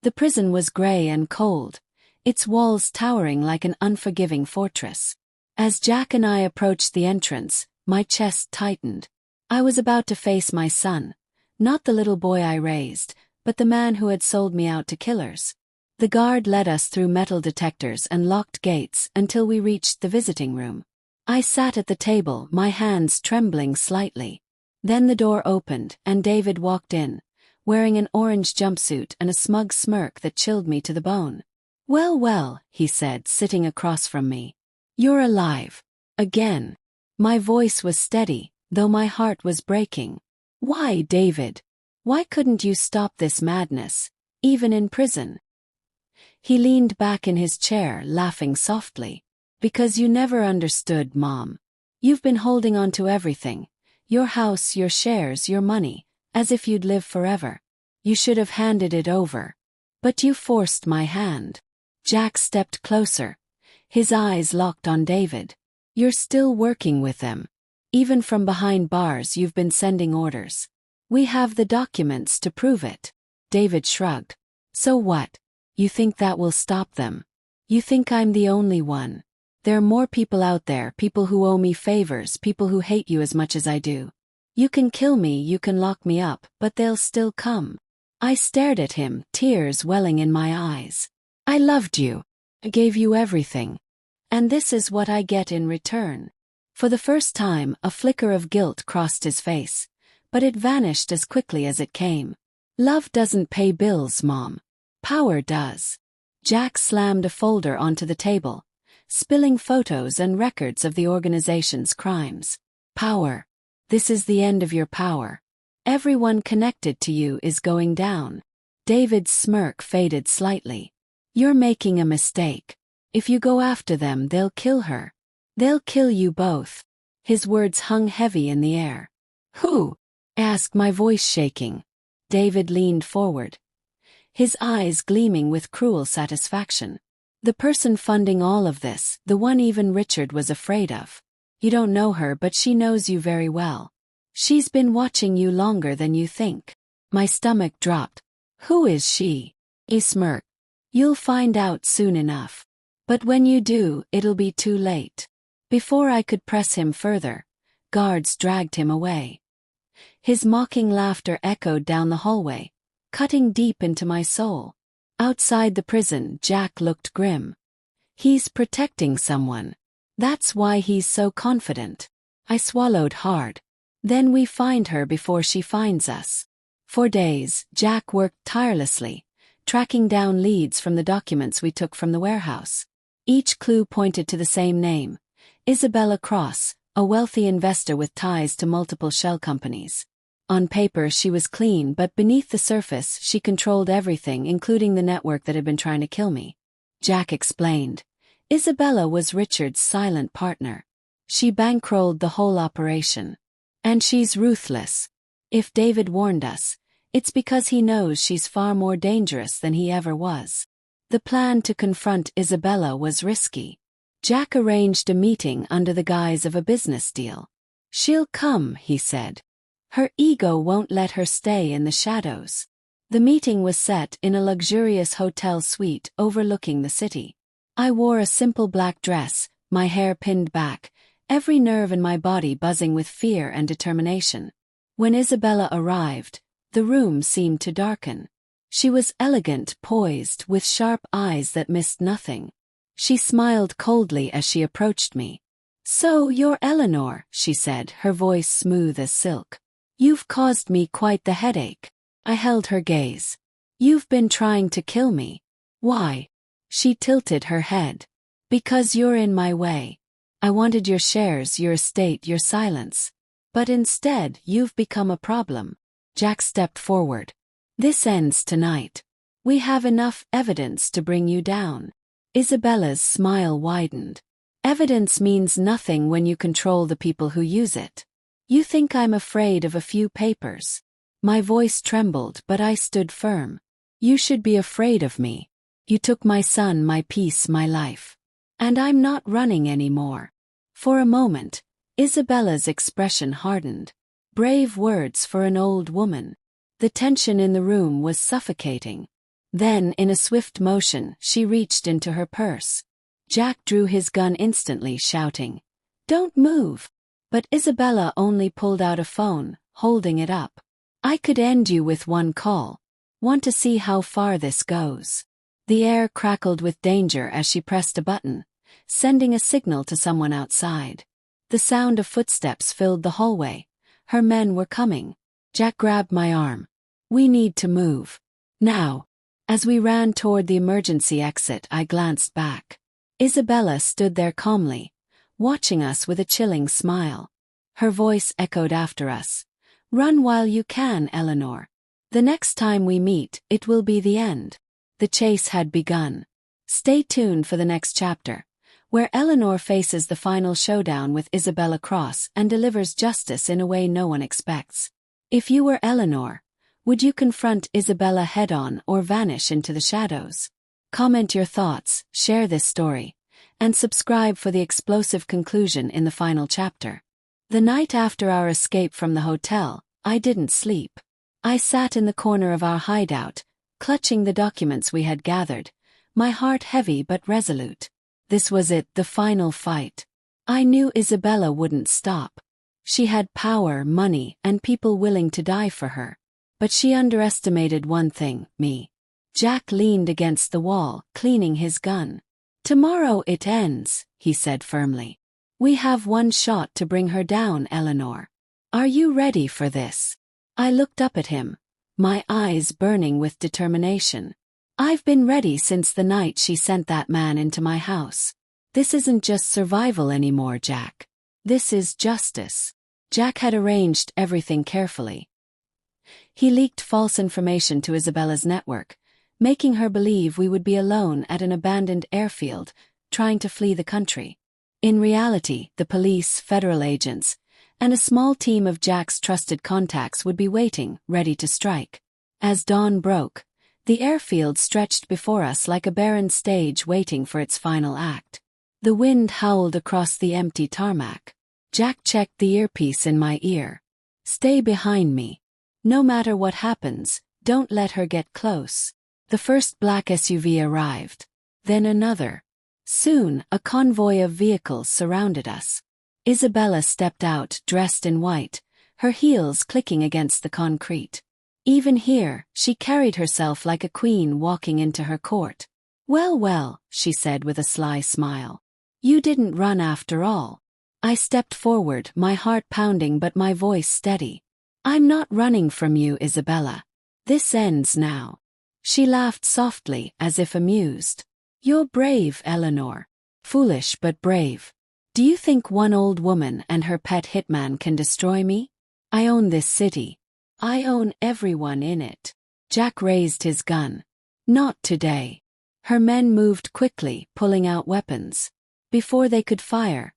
The prison was gray and cold, its walls towering like an unforgiving fortress. As Jack and I approached the entrance, my chest tightened. I was about to face my son, not the little boy I raised, but the man who had sold me out to killers. The guard led us through metal detectors and locked gates until we reached the visiting room. I sat at the table, my hands trembling slightly. Then the door opened, and David walked in, wearing an orange jumpsuit and a smug smirk that chilled me to the bone. "Well, well," he said, sitting across from me. "You're alive. Again." My voice was steady, though my heart was breaking. "Why, David? Why couldn't you stop this madness, even in prison?" He leaned back in his chair, laughing softly. "Because you never understood, Mom. You've been holding on to everything. Your house, your shares, your money, as if you'd live forever. You should have handed it over. But you forced my hand. Jack stepped closer, his eyes locked on David. You're still working with them. Even from behind bars you've been sending orders. We have the documents to prove it. David shrugged. So what? You think that will stop them? You think I'm the only one? There are more people out there, people who owe me favors, people who hate you as much as I do. You can kill me, you can lock me up, but they'll still come. I stared at him, tears welling in my eyes. I loved you. I gave you everything. And this is what I get in return. For the first time, a flicker of guilt crossed his face, but it vanished as quickly as it came. Love doesn't pay bills, Mom. Power does. Jack slammed a folder onto the table, spilling photos and records of the organization's crimes. Power. This is the end of your power. Everyone connected to you is going down. David's smirk faded slightly. You're making a mistake. If you go after them, they'll kill her. They'll kill you both. His words hung heavy in the air. Who? Asked, my voice shaking. David leaned forward, his eyes gleaming with cruel satisfaction. The person funding all of this, the one even Richard was afraid of. You don't know her, but she knows you very well. She's been watching you longer than you think. My stomach dropped. Who is she? He smirked. You'll find out soon enough. But when you do, it'll be too late. Before I could press him further, guards dragged him away. His mocking laughter echoed down the hallway, cutting deep into my soul. Outside the prison, Jack looked grim. He's protecting someone. That's why he's so confident. I swallowed hard. Then we find her before she finds us. For days, Jack worked tirelessly, tracking down leads from the documents we took from the warehouse. Each clue pointed to the same name, Isabella Cross, a wealthy investor with ties to multiple shell companies. On paper she was clean, but beneath the surface she controlled everything, including the network that had been trying to kill me. Jack explained. Isabella was Richard's silent partner. She bankrolled the whole operation. And she's ruthless. If David warned us, it's because he knows she's far more dangerous than he ever was. The plan to confront Isabella was risky. Jack arranged a meeting under the guise of a business deal. She'll come, he said. Her ego won't let her stay in the shadows. The meeting was set in a luxurious hotel suite overlooking the city. I wore a simple black dress, my hair pinned back, every nerve in my body buzzing with fear and determination. When Isabella arrived, the room seemed to darken. She was elegant, poised, with sharp eyes that missed nothing. She smiled coldly as she approached me. So you're Eleanor, she said, her voice smooth as silk. You've caused me quite the headache. I held her gaze. You've been trying to kill me. Why? She tilted her head. Because you're in my way. I wanted your shares, your estate, your silence. But instead, you've become a problem. Jack stepped forward. This ends tonight. We have enough evidence to bring you down. Isabella's smile widened. Evidence means nothing when you control the people who use it. You think I'm afraid of a few papers. My voice trembled, but I stood firm. You should be afraid of me. You took my son, my peace, my life. And I'm not running anymore. For a moment, Isabella's expression hardened. Brave words for an old woman. The tension in the room was suffocating. Then, in a swift motion, she reached into her purse. Jack drew his gun instantly, shouting, "Don't move!" But Isabella only pulled out a phone, holding it up. I could end you with one call. Want to see how far this goes? The air crackled with danger as she pressed a button, sending a signal to someone outside. The sound of footsteps filled the hallway. Her men were coming. Jack grabbed my arm. We need to move. Now. As we ran toward the emergency exit, I glanced back. Isabella stood there calmly, watching us with a chilling smile. Her voice echoed after us. Run while you can, Eleanor. The next time we meet, it will be the end. The chase had begun. Stay tuned for the next chapter, where Eleanor faces the final showdown with Isabella Cross and delivers justice in a way no one expects. If you were Eleanor, Would you confront Isabella head-on or vanish into the shadows? Comment your thoughts, share this story, and subscribe for the explosive conclusion in the final chapter. The night after our escape from the hotel, I didn't sleep. I sat in the corner of our hideout, clutching the documents we had gathered, my heart heavy but resolute. This was it, the final fight. I knew Isabella wouldn't stop. She had power, money, and people willing to die for her. But she underestimated one thing, me. Jack leaned against the wall, cleaning his gun. "Tomorrow it ends," he said firmly. "We have one shot to bring her down, Eleanor. Are you ready for this?" I looked up at him, my eyes burning with determination. "I've been ready since the night she sent that man into my house. This isn't just survival anymore, Jack. This is justice." Jack had arranged everything carefully. He leaked false information to Isabella's network, making her believe we would be alone at an abandoned airfield, trying to flee the country. In reality, the police, federal agents, and a small team of Jack's trusted contacts would be waiting, ready to strike. As dawn broke, the airfield stretched before us like a barren stage waiting for its final act. The wind howled across the empty tarmac. Jack checked the earpiece in my ear. "Stay behind me. No matter what happens, don't let her get close." The first black SUV arrived. Then another. Soon, a convoy of vehicles surrounded us. Isabella stepped out, dressed in white, her heels clicking against the concrete. Even here, she carried herself like a queen walking into her court. "Well, well," she said with a sly smile. "You didn't run after all." I stepped forward, my heart pounding but my voice steady. "I'm not running from you, Isabella. This ends now." She laughed softly, as if amused. "You're brave, Eleanor. Foolish but brave. Do you think one old woman and her pet Hitman can destroy me? I own this city. I own everyone in it." Jack raised his gun. "Not today." Her men moved quickly, pulling out weapons. Before they could fire,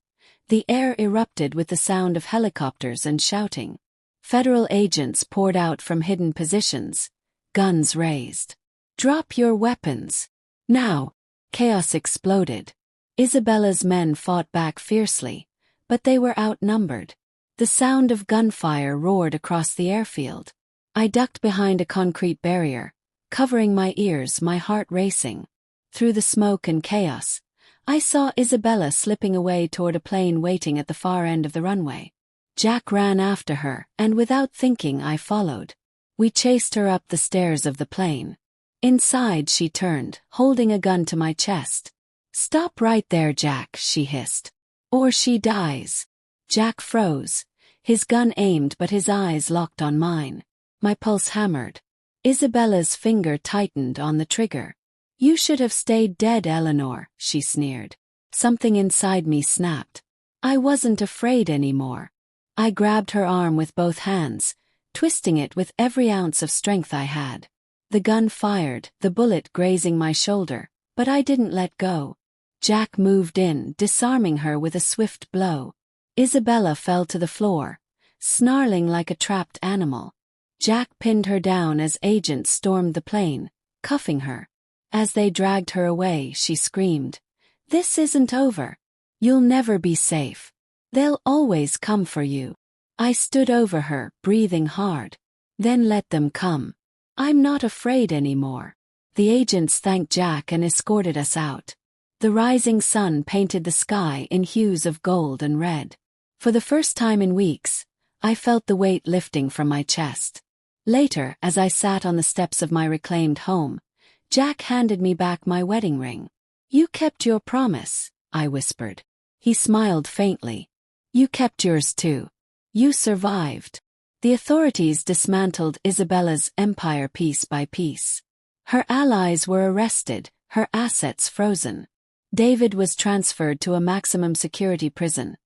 the air erupted with the sound of helicopters and shouting. Federal agents poured out from hidden positions, guns raised. "Drop your weapons. Now!" Chaos exploded. Isabella's men fought back fiercely, but they were outnumbered. The sound of gunfire roared across the airfield. I ducked behind a concrete barrier, covering my ears, my heart racing. Through the smoke and chaos, I saw Isabella slipping away toward a plane waiting at the far end of the runway. Jack ran after her, and without thinking I followed. We chased her up the stairs of the plane. Inside she turned, holding a gun to my chest. "Stop right there, Jack," she hissed. "Or she dies." Jack froze, his gun aimed but his eyes locked on mine. My pulse hammered. Isabella's finger tightened on the trigger. "You should have stayed dead, Eleanor," she sneered. Something inside me snapped. I wasn't afraid anymore. I grabbed her arm with both hands, twisting it with every ounce of strength I had. The gun fired, the bullet grazing my shoulder, but I didn't let go. Jack moved in, disarming her with a swift blow. Isabella fell to the floor, snarling like a trapped animal. Jack pinned her down as agents stormed the plane, cuffing her. As they dragged her away, she screamed, "This isn't over. You'll never be safe. They'll always come for you." I stood over her, breathing hard. "Then let them come. I'm not afraid anymore." The agents thanked Jack and escorted us out. The rising sun painted the sky in hues of gold and red. For the first time in weeks, I felt the weight lifting from my chest. Later, as I sat on the steps of my reclaimed home, Jack handed me back my wedding ring. "You kept your promise," I whispered. He smiled faintly. "You kept yours too. You survived." The authorities dismantled Isabella's empire piece by piece. Her allies were arrested, her assets frozen. David was transferred to a maximum security prison,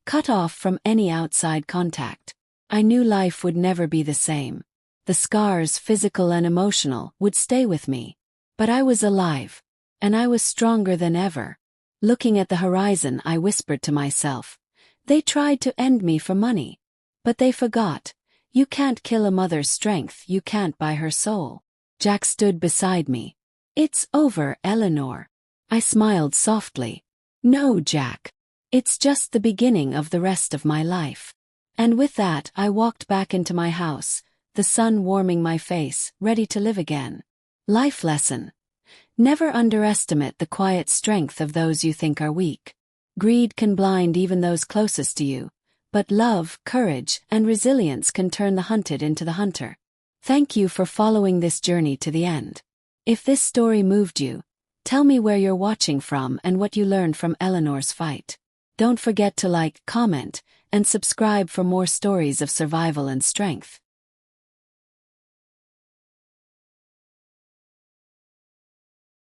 cut off from any outside contact. I knew life would never be the same. The scars, physical and emotional, would stay with me. But I was alive, and I was stronger than ever. Looking at the horizon, I whispered to myself, "They tried to end me for money. But they forgot. You can't kill a mother's strength, you can't buy her soul. Jack stood beside me. It's over, Eleanor. I smiled softly. No, Jack. It's just the beginning of the rest of my life. And with that, I walked back into my house, the sun warming my face, ready to live again. Life lesson. Never underestimate the quiet strength of those you think are weak. Greed can blind even those closest to you, but love, courage, and resilience can turn the hunted into the hunter. Thank you for following this journey to the end. If this story moved you, tell me where you're watching from and what you learned from Eleanor's fight. Don't forget to like, comment, and subscribe for more stories of survival and strength.